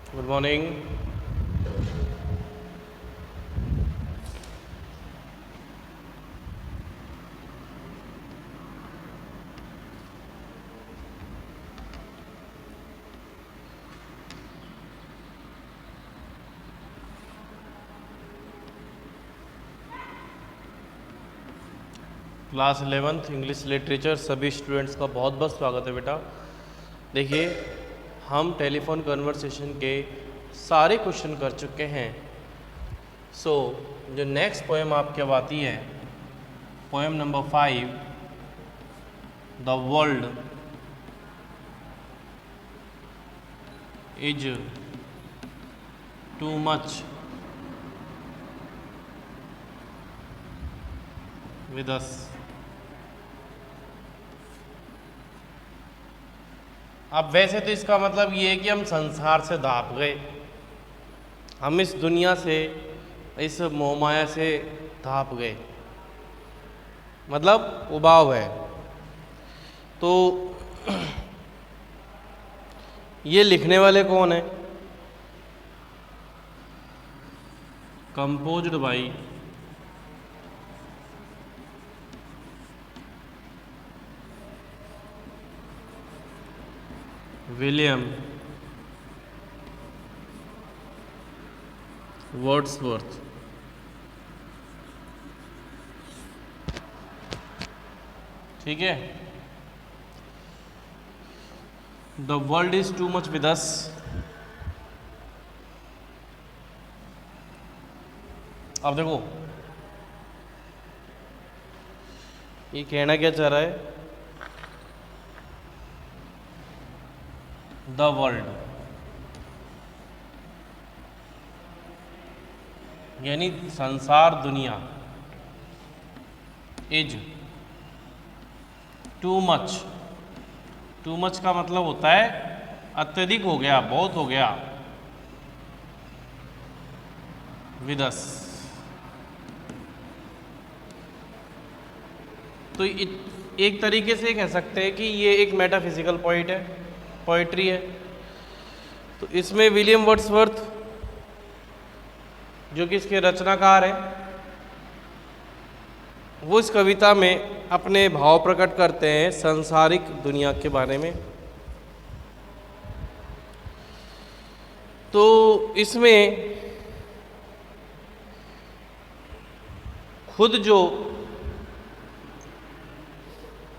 Good morning. Class 11th English literature सभी students का बहुत बहुत स्वागत है बेटा। देखिए, हम टेलीफोन कन्वर्सेशन के सारे क्वेश्चन कर चुके हैं। जो नेक्स्ट पोएम आपके अब आती है, poem number 5, the world is too much with us. अब वैसे तो इसका मतलब ये है कि हम संसार से दाप गए, हम इस दुनिया से, इस मोहमाया से दाप गए, मतलब उबाव है। तो ये लिखने वाले कौन है? Composed by William Wordsworth. ठीक है, the world is too much with us. अब देखो, ये कहना क्या चाह रहा है? द वर्ल्ड यानी संसार, दुनिया, is too much. Too much का मतलब होता है अत्यधिक हो गया, बहुत हो गया, विद अस। तो एक तरीके से कह सकते हैं कि ये एक मेटाफिजिकल पॉइंट है, पोइट्री है। तो इसमें विलियम वर्ड्सवर्थ, जो कि इसके रचनाकार हैं, वो इस कविता में अपने भाव प्रकट करते हैं सांसारिक दुनिया के बारे में। तो इसमें खुद जो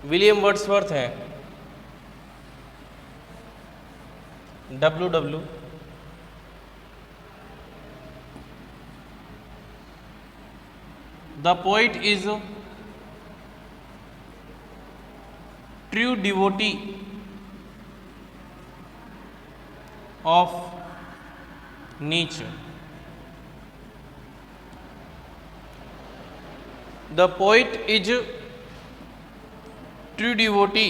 विलियम वर्ड्सवर्थ हैं, WW, the poet is true devotee of nature. The poet is true devotee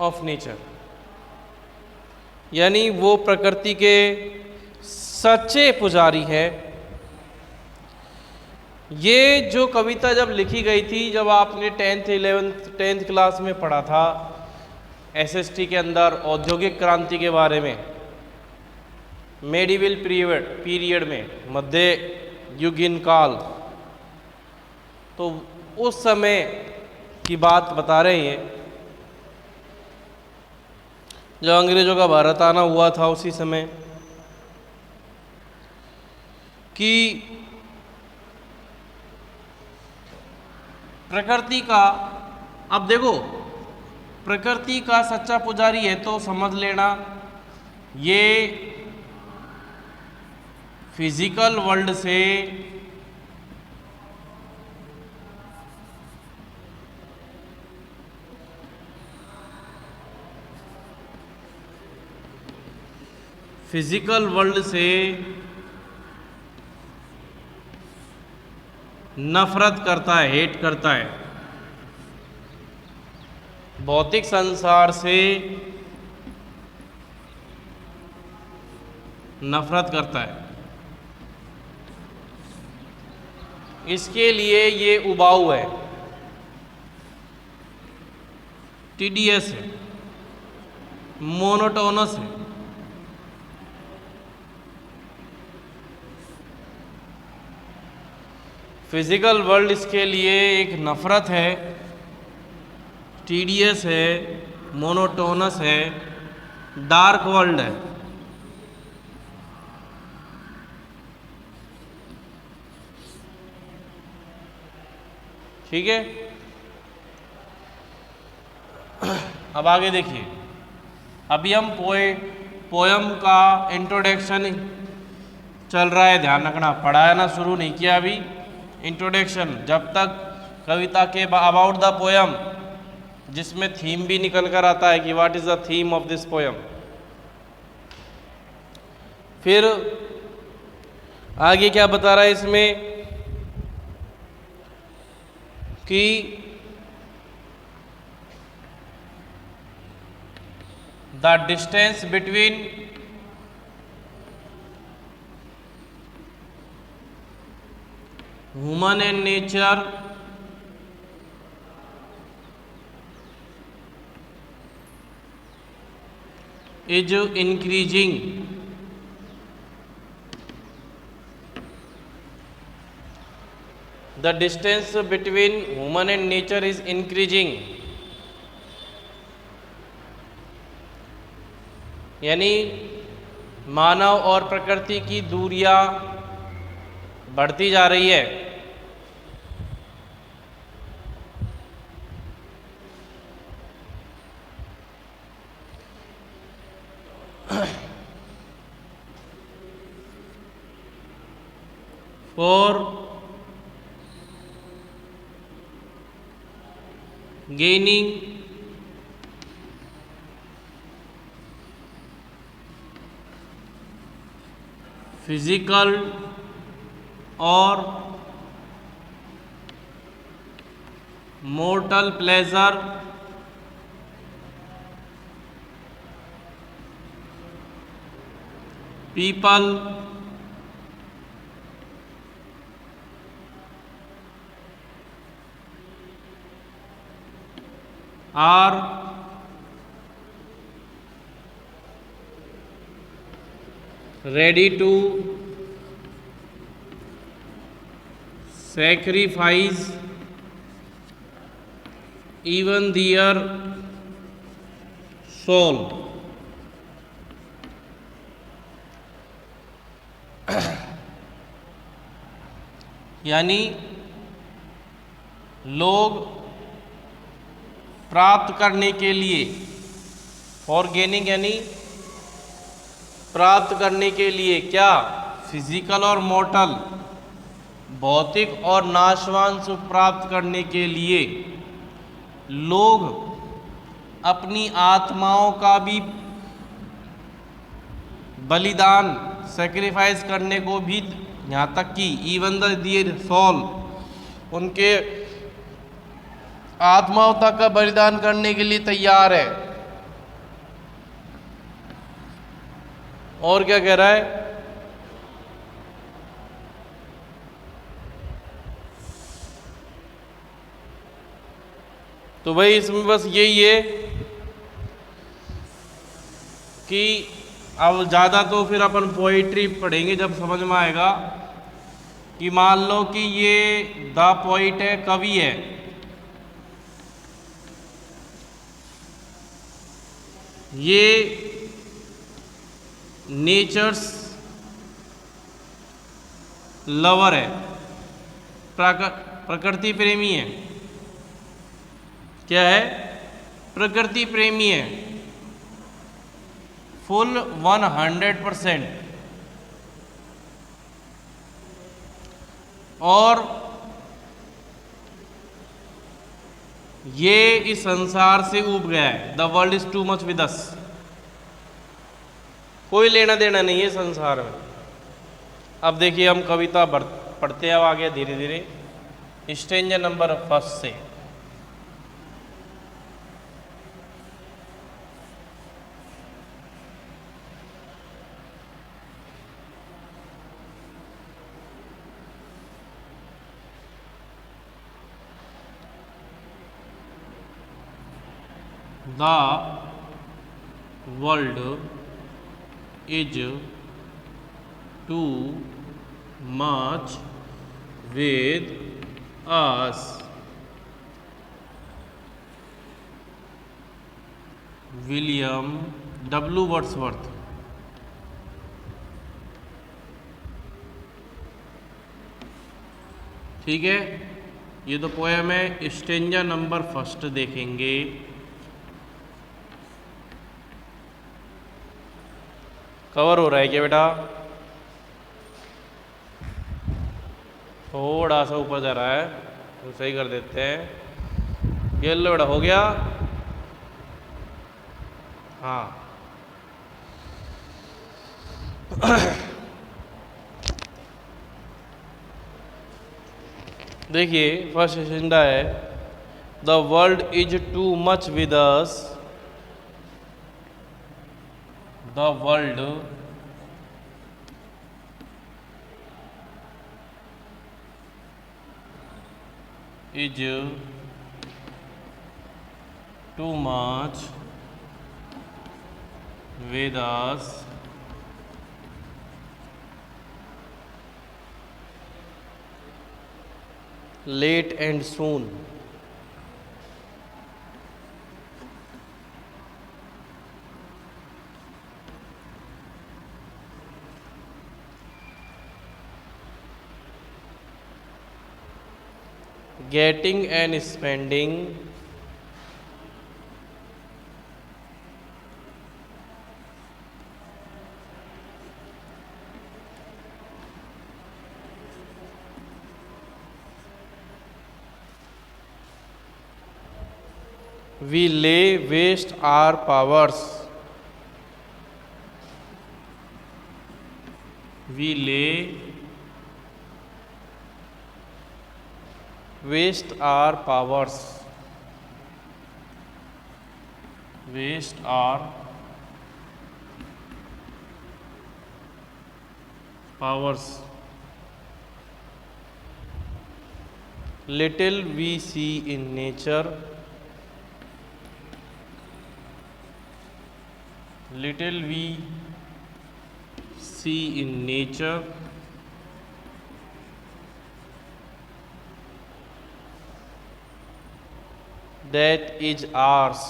of nature, यानी वो प्रकृति के सच्चे पुजारी है। ये जो कविता जब लिखी गई थी, जब आपने 10th क्लास में पढ़ा था SST के अंदर औद्योगिक क्रांति के बारे में, मेडिवल पीरियड में, मध्य युगीन काल, तो उस समय की बात बता रहे हैं जब अंग्रेजों का भारत आना हुआ था, उसी समय कि प्रकृति का, अब देखो, प्रकृति का सच्चा पुजारी है तो समझ लेना ये फिजिकल वर्ल्ड से नफरत करता है, हेट करता है। भौतिक संसार से नफरत करता है। इसके लिए ये उबाऊ है। टीडीएस है, मोनोटोनस है। फिजिकल वर्ल्ड इसके लिए एक नफरत है, टीडीएस है, मोनोटोनस है, डार्क वर्ल्ड है। ठीक है, अब आगे देखिए। अभी हम पोयम का इंट्रोडक्शन चल रहा है, ध्यान रखना, पढ़ाना शुरू नहीं किया अभी। इंट्रोडक्शन, जब तक कविता के अबाउट द पोयम, जिसमें थीम भी निकल कर आता है कि what is the theme of this poem. फिर आगे क्या बता रहा है इसमें कि the distance between human and nature is increasing. The distance between human and nature is increasing. यानी मानव और प्रकृति की दूरियां बढ़ती जा रही है। For gaining physical और mortal pleasure, people are ready to sacrifice even their soul. यानी लोग प्राप्त करने के लिए, फॉर गेनिंग यानी प्राप्त करने के लिए क्या, फिजिकल और मोर्टल, भौतिक और नाशवान सुख प्राप्त करने के लिए लोग अपनी आत्माओं का भी बलिदान, सेक्रीफाइस करने को भी, यहाँ तक कि इवन द दियर सोल, उनके आत्माओं तक का बलिदान करने के लिए तैयार है। और क्या कह रहा है, तो भाई इसमें बस यही है कि अब ज़्यादा तो फिर अपन पोइट्री पढ़ेंगे जब समझ में आएगा। कि मान लो कि ये द पोइट है, कवि है, ये नेचर्स लवर है, प्रकृति प्रेमी है। क्या है, प्रकृति प्रेमी है, फुल 100%। और ये इस संसार से ऊब गया है। The world is too much with us, कोई लेना देना नहीं है संसार में। अब देखिए हम कविता पढ़ते हैं, अब आगे धीरे धीरे स्टेंजा नंबर फर्स्ट से। The world is too much with us. William W Wordsworth. ठीक है, ये तो पोएम है। स्टेंजा नंबर फर्स्ट देखेंगे। कवर हो रहा है क्या बेटा? थोड़ा सा ऊपर जा रहा है तो सही कर देते हैं। ये लो बेटा, हो गया। हाँ देखिए, फर्स्ट एजेंडा है the world is too much with us. The world is too much with us late and soon। getting and spending we lay waste our powers। we lay waste our powers। waste our powers। little we see in nature। little we see in nature that is ours।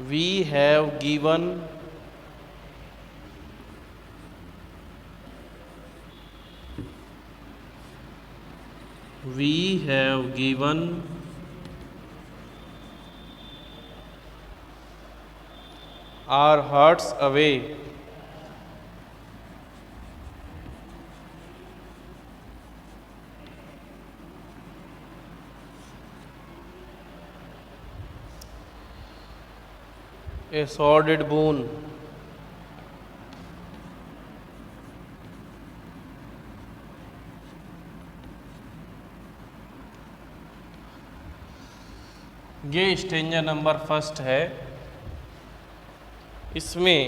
we have given our hearts away। a sordid boon। ये stanza number first है। इसमें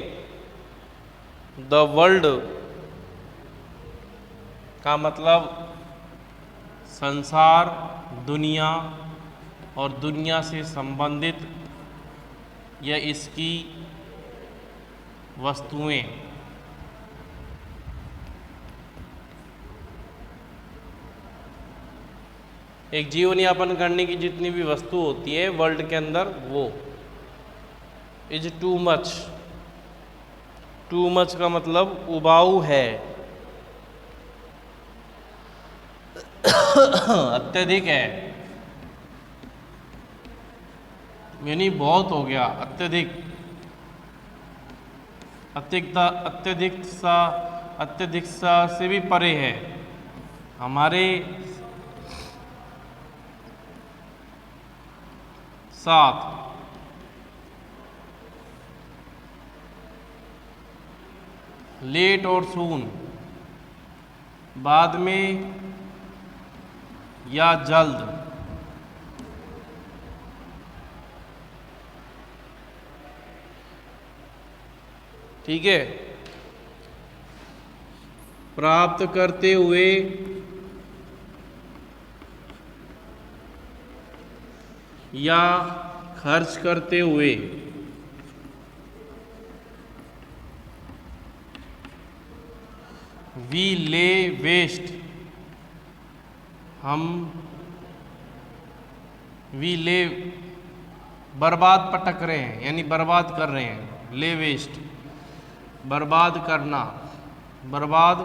the world का मतलब संसार, दुनिया और दुनिया से संबंधित या इसकी वस्तुएं। एक जीवन यापन करने की जितनी भी वस्तु होती है वर्ल्ड के अंदर, वो is too much. Too much का मतलब उबाऊ है, अत्यधिक है, यानी बहुत हो गया, अत्यधिक। अत्यधिक सा से भी परे है। हमारे साथ लेट और सून, बाद में या जल्द। ठीक है। प्राप्त करते हुए या खर्च करते हुए। वी ले वेस्ट, हम वी ले बर्बाद पटक रहे हैं, यानी बर्बाद कर रहे हैं। ले वेस्ट बर्बाद करना, बर्बाद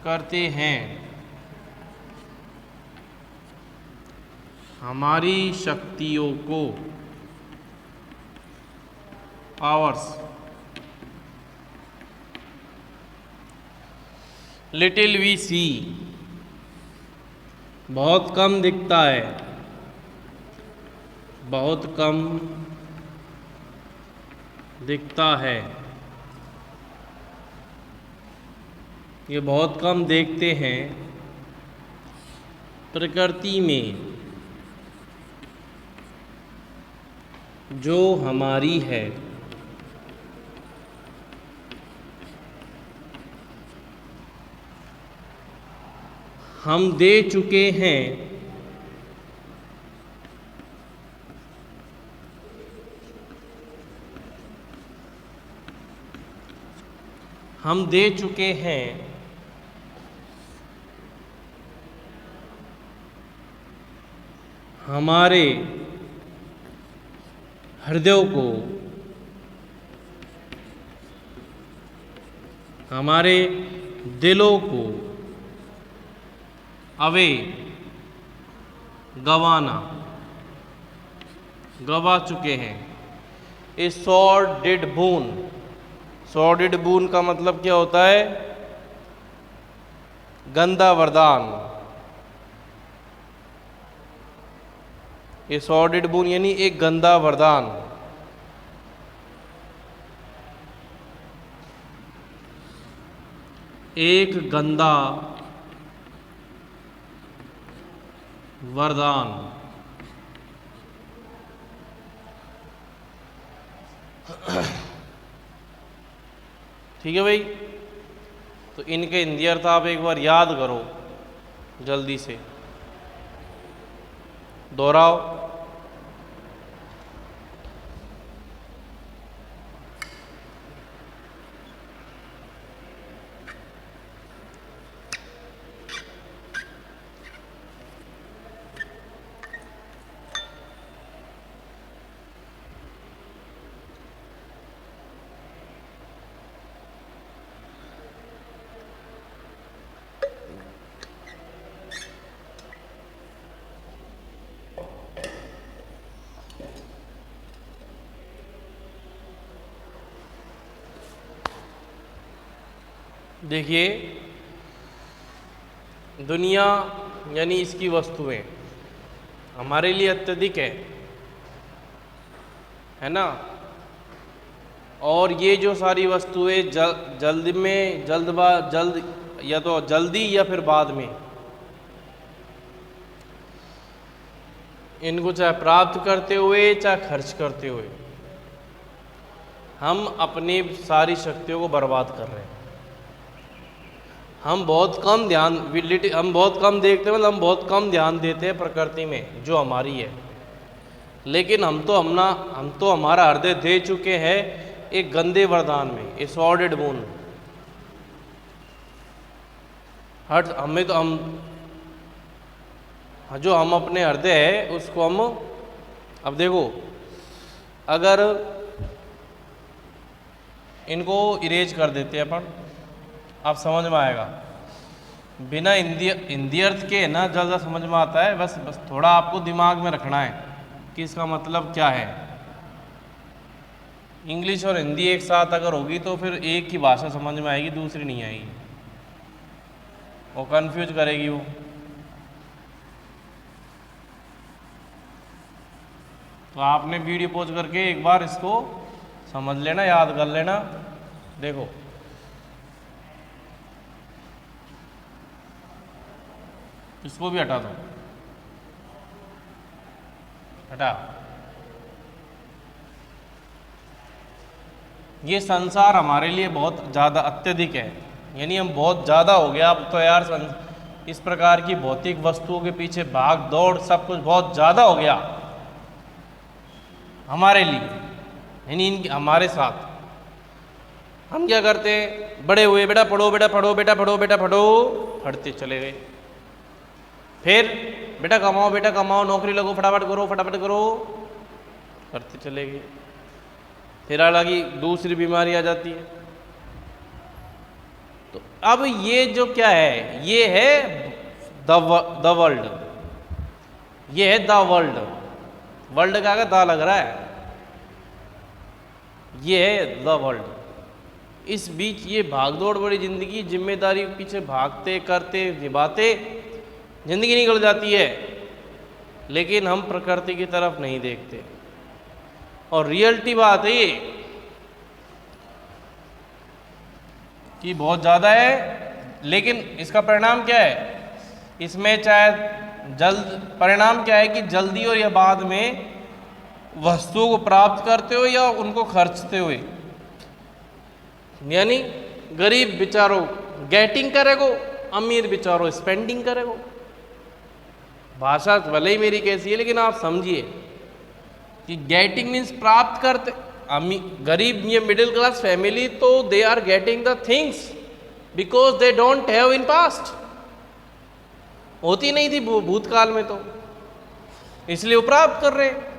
करते हैं हमारी शक्तियों को, पावर्स। लिटिल वी सी, बहुत कम दिखता है, बहुत कम दिखता है। ये बहुत कम देखते हैं प्रकृति में जो हमारी है। हम दे चुके हैं हम दे चुके हैं हमारे हृदयों को, हमारे दिलों को अवे, गवाना, गवा चुके हैं। ए सॉर्डेड बून, सॉर्डेड बून का मतलब क्या होता है? गंदा वरदान। ये सॉर्डेड बून यानी एक गंदा वरदान। एक गंदा वरदान। ठीक है भाई, तो इनके हिंदी अर्थ आप एक बार याद करो जल्दी से, दोहराओ। देखिए, दुनिया यानी इसकी वस्तुएं हमारे लिए अत्यधिक है ना। और ये जो सारी वस्तुएं जल्द में जल्द या तो जल्दी या फिर बाद में, इनको चाहे प्राप्त करते हुए चाहे खर्च करते हुए, हम अपनी सारी शक्तियों को बर्बाद कर रहे हैं। हम बहुत कम देखते हैं, मतलब हम बहुत कम ध्यान देते हैं प्रकृति में जो हमारी है। लेकिन हम तो हमारा हृदय दे चुके हैं एक गंदे वरदान में, ए सॉर्डेड बून। जो हम अपने हृदय है उसको हम, अब देखो, अगर इनको इरेज कर देते हैं अपन, आप समझ में आएगा। बिना हिंदी अर्थ के ना ज़्यादा समझ में आता है। बस थोड़ा आपको दिमाग में रखना है कि इसका मतलब क्या है। इंग्लिश और हिंदी एक साथ अगर होगी तो फिर एक ही भाषा समझ में आएगी, दूसरी नहीं आएगी, वो कंफ्यूज करेगी वो। तो आपने वीडियो पॉज करके एक बार इसको समझ लेना, याद कर लेना। देखो, इसको भी हटा दो, हटा। ये संसार हमारे लिए बहुत ज़्यादा अत्यधिक है, यानी हम बहुत ज़्यादा हो गया अब तो यार। इस प्रकार की भौतिक वस्तुओं के पीछे भाग दौड़ सब कुछ बहुत ज़्यादा हो गया हमारे लिए, यानी इनके हमारे साथ। हम क्या करते हैं, बड़े हुए बेटा पढ़ो, बेटा पढ़ो, बेटा पढ़ो, बेटा पढ़ो, पढ़ते चले गए। फिर बेटा कमाओ, बेटा कमाओ, नौकरी लगो, फटाफट करो, फटाफट करो, करते चले गए। फिर हालांकि दूसरी बीमारी आ जाती है। तो अब ये जो क्या है, ये है द वर्ल्ड, ये है द वर्ल्ड। वर्ल्ड का द लग रहा है, ये है द वर्ल्ड। इस बीच ये भागदौड़ बड़ी जिंदगी, जिम्मेदारी के पीछे भागते करते निभाते जिंदगी निकल जाती है, लेकिन हम प्रकृति की तरफ नहीं देखते। और रियलिटी बात है ये कि बहुत ज़्यादा है, लेकिन इसका परिणाम क्या है, इसमें चाहे जल्द परिणाम क्या है कि जल्दी और या बाद में वस्तुओं को प्राप्त करते हो या उनको खर्चते हुए, यानी गरीब बेचारों गेटिंग करेगो, अमीर बेचारों स्पेंडिंग करेगो। भाषा भले ही मेरी कैसी है, लेकिन आप समझिए कि गेटिंग मीन्स प्राप्त करते। गरीब ये मिडिल क्लास फैमिली तो they are getting the things because they don't have in past. होती नहीं थी भूतकाल में, तो इसलिए वो प्राप्त कर रहे हैं।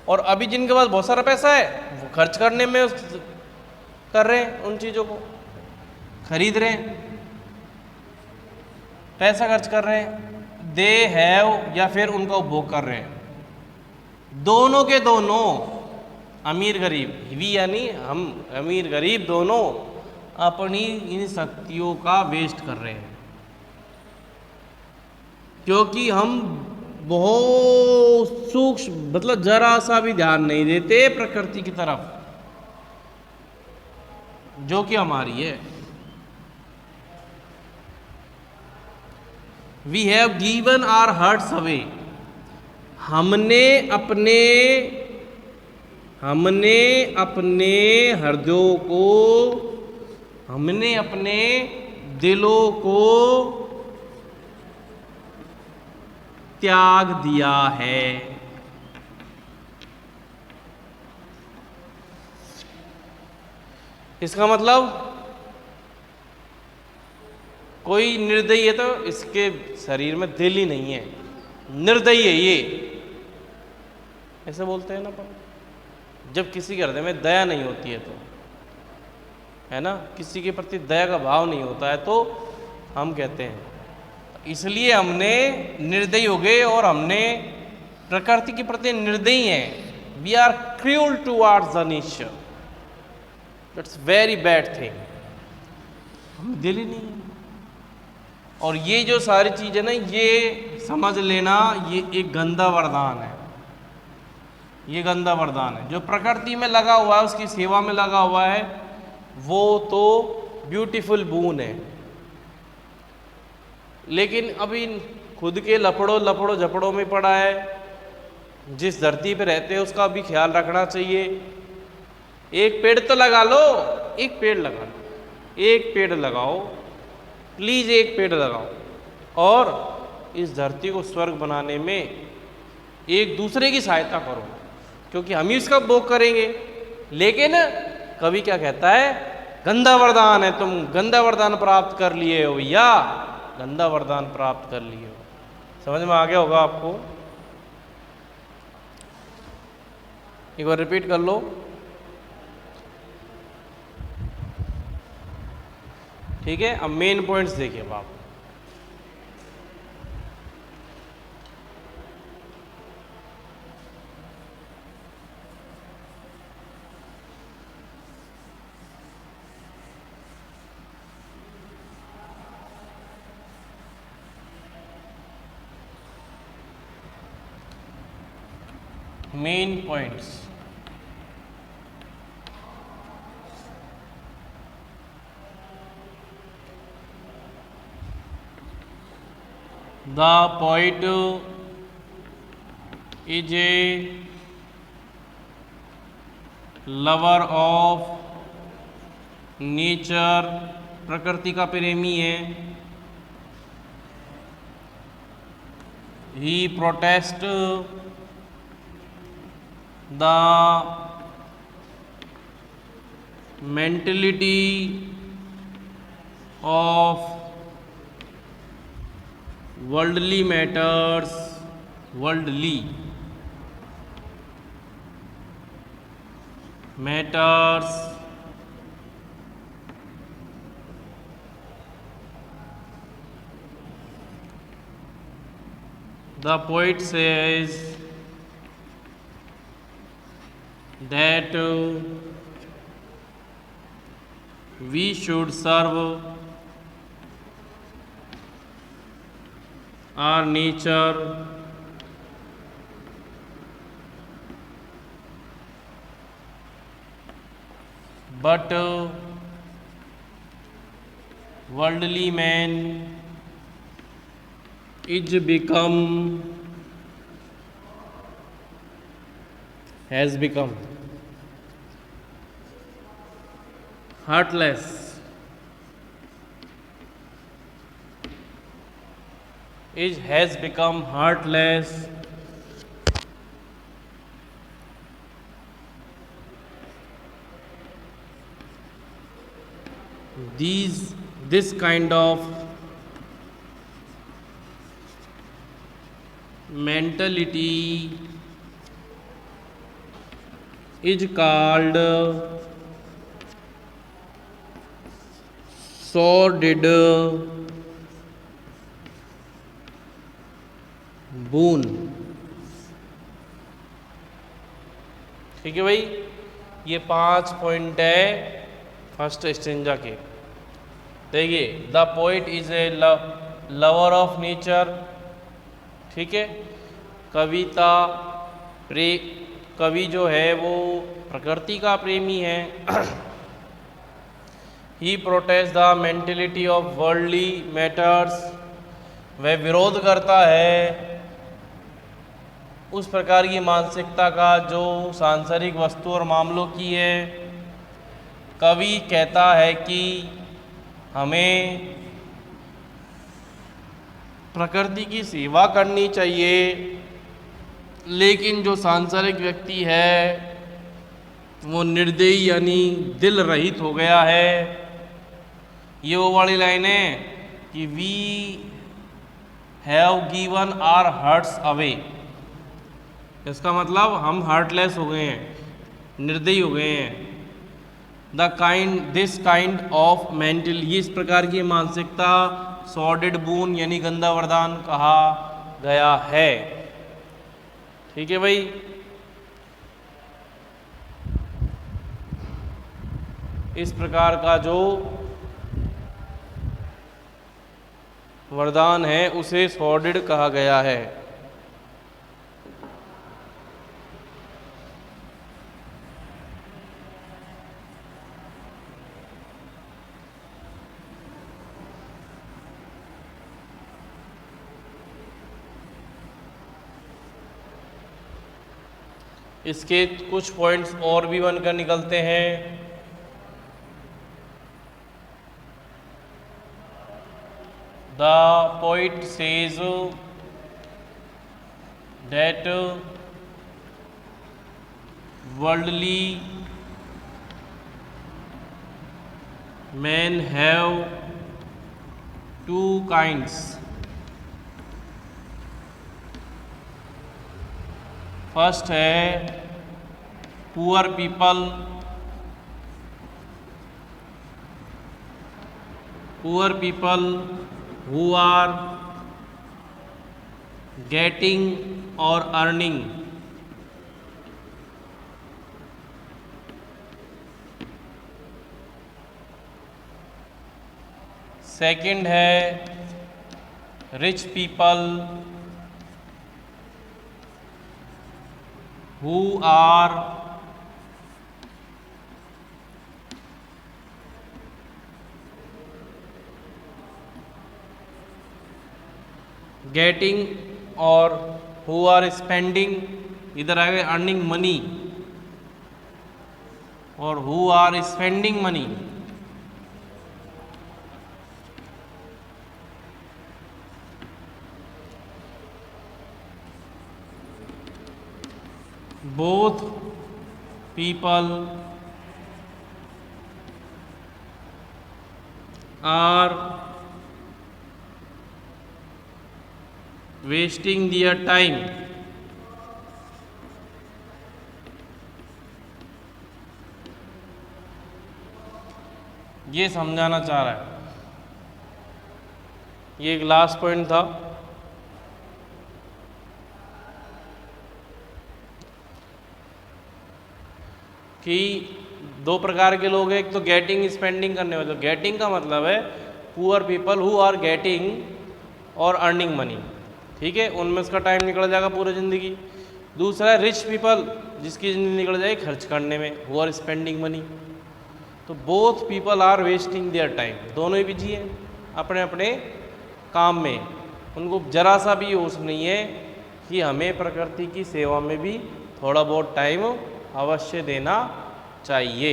और अभी जिनके पास बहुत सारा पैसा है वो खर्च करने में कर रहे हैं, उन चीज़ों को खरीद रहे हैं, पैसा खर्च कर रहे हैं। दे हैव या फिर उनका उपभोग कर रहे हैं। दोनों के दोनों, अमीर गरीब, वी यानी हम अमीर गरीब दोनों अपनी इन शक्तियों का वेस्ट कर रहे हैं, क्योंकि हम बहुत सूक्ष्म, मतलब जरा सा भी ध्यान नहीं देते प्रकृति की तरफ जो कि हमारी है। We have given our hearts away, हमने अपने हृदयों को, हमने अपने दिलों को त्याग दिया है। इसका मतलब कोई निर्दयी है तो इसके शरीर में दिल ही नहीं है, निर्दयी है ये, ऐसे बोलते हैं ना। पर जब किसी के हृदय में दया नहीं होती है तो, है ना, किसी के प्रति दया का भाव नहीं होता है तो हम कहते हैं, इसलिए हमने निर्दयी हो गए और हमने प्रकृति के प्रति निर्दयी हैं। We are cruel towards the nature, that's very bad thing. हम दिल ही नहीं है। और ये जो सारी चीज़ें ना, ये समझ लेना, ये एक गंदा वरदान है, ये गंदा वरदान है। जो प्रकृति में लगा हुआ है, उसकी सेवा में लगा हुआ है, वो तो ब्यूटीफुल बून है। लेकिन अभी खुद के लपड़ों झपड़ों में पड़ा है। जिस धरती पे रहते हैं उसका भी ख्याल रखना चाहिए। एक पेड़ तो लगा लो, एक पेड़ लगा लो, एक पेड़ लगाओ, प्लीज़ एक पेड़ लगाओ, और इस धरती को स्वर्ग बनाने में एक दूसरे की सहायता करो, क्योंकि हम ही उसका भोग करेंगे। लेकिन कवि क्या कहता है, गंदा वरदान है, तुम गंदा वरदान प्राप्त कर लिए हो भैया, गंदा वरदान प्राप्त कर लिए हो। समझ में आ गया होगा आपको? एक बार रिपीट कर लो, ठीक है। अब मेन पॉइंट्स देखिए आप। Main points, the poet is a lover of nature प्रकृति का प्रेमी है। He protest the mentality of worldly matters, worldly matters, the poet says that we should serve our nature but worldly man is has become heartless, has become heartless, this kind of mentality is called sordid boon। ठीक है भाई, ये 5 point है first stanza के। देखिए, the poet is a lover of nature, ठीक है। कवि जो है वो प्रकृति का प्रेमी है। He protest the mentality of worldly matters, वह विरोध करता है उस प्रकार की मानसिकता का जो सांसारिक वस्तु और मामलों की है। कवि कहता है कि हमें प्रकृति की सेवा करनी चाहिए, लेकिन जो सांसारिक व्यक्ति है वो निर्दयी यानी दिल रहित हो गया है। ये वो वाली लाइन है कि we have given our hearts away, इसका मतलब हम हार्टलेस हो गए हैं, निर्दयी हो गए हैं। दिस काइंड ऑफ मेंटल, ये इस प्रकार की मानसिकता सॉर्डेड बून यानी गंदा वरदान कहा गया है। ठीक है भाई, इस प्रकार का जो वरदान है उसे सॉर्डेड कहा गया है। इसके कुछ पॉइंट्स और भी बनकर निकलते हैं। The poet says that worldly men have two kinds. First है poor people, who are getting or earning. Second है rich people, who are getting और who are spending, इधर आगे अर्निंग मनी और who are spending money, both people are wasting their time ये समझाना चाह रहा है। ये एक लास्ट पॉइंट था। कि दो प्रकार के लोग हैं, एक तो गेटिंग स्पेंडिंग करने वाले। गेटिंग का मतलब है poor people who are getting और अर्निंग मनी, ठीक है, उनमें उसका टाइम निकल जाएगा पूरी ज़िंदगी। दूसरा है रिच पीपल, जिसकी ज़िंदगी निकल जाएगी खर्च करने में, हु आर स्पेंडिंग मनी। तो both people are wasting their time, दोनों ही बिजी हैं अपने अपने काम में। उनको जरा सा भी होश नहीं है कि हमें प्रकृति की सेवा में भी थोड़ा बहुत टाइम अवश्य देना चाहिए।